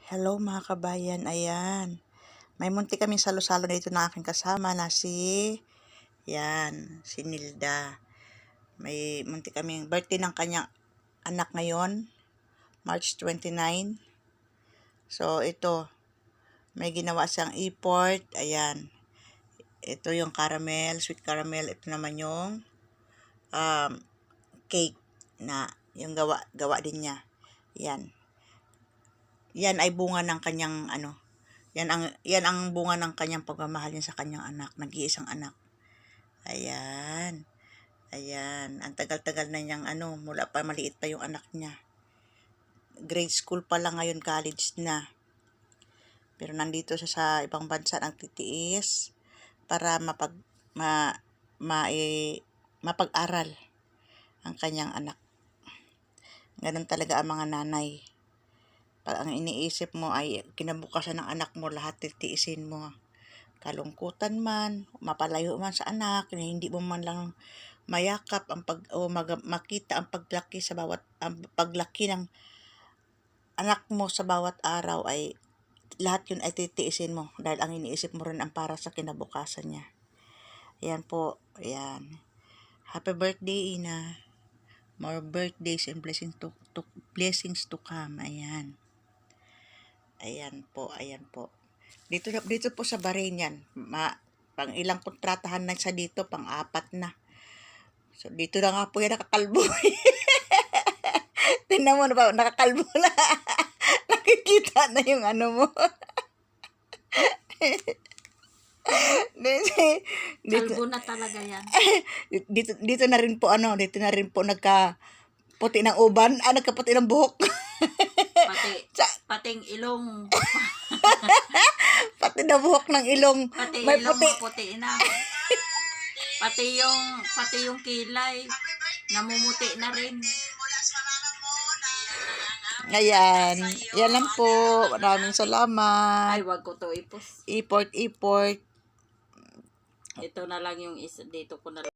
Hello mga kabayan, ayan. May munti kaming salo-salo na ito na aking kasama na si Nilda. May munti kaming birthday ng kanyang anak ngayon, March 29. So ito, may ginawa siyang import, ayan. Ito yung caramel, sweet caramel. Ito naman yung cake na yung gawa din niya. Yan. Yan ay bunga ng kanyang yan ang bunga ng kanyang pagmamahal niya sa kanyang anak, nag-iisang anak. Ayan. Ayan, ang tagal-tagal na niyang mula pa maliit pa yung anak niya. Grade school pa lang ngayon, college na. Pero nandito siya sa ibang bansa ang titiis para mapag-aral ang kanyang anak. Ganun talaga ang mga nanay. Pag ang iniisip mo ay kinabukasan ng anak mo, lahat titiisin mo. Kalungkutan man, mapalayo man sa anak, hindi mo man lang mayakap makita ang paglaki ng anak mo sa bawat araw, ay lahat yun ay titiisin mo dahil ang iniisip mo rin ang para sa kinabukasan niya. Ayan po, ayan. Happy birthday, Ina. More birthdays and blessings to come. Ayan. Ayan po, ayan po. Dito po sa Bahrain yan. Pang ilang kontratahan na siya dito, pang-4 na. So dito na nga po yan nakakalbo. Tingnan mo na ba, nakakalbo na. Nakikita na yung mo. Kalbo na talaga yan. Dito na rin po nagka-puti ng uban, nagka-puti ng buhok. Pating ilong. Pati na buhok ng ilong. Pati may ilong puti. maputi na. Pati yung kilay namumuti na rin. Ayan. Yan lang po. Maraming salamat. Ay, wag ko to ipos. Import. Ito na lang yung isa dito ko na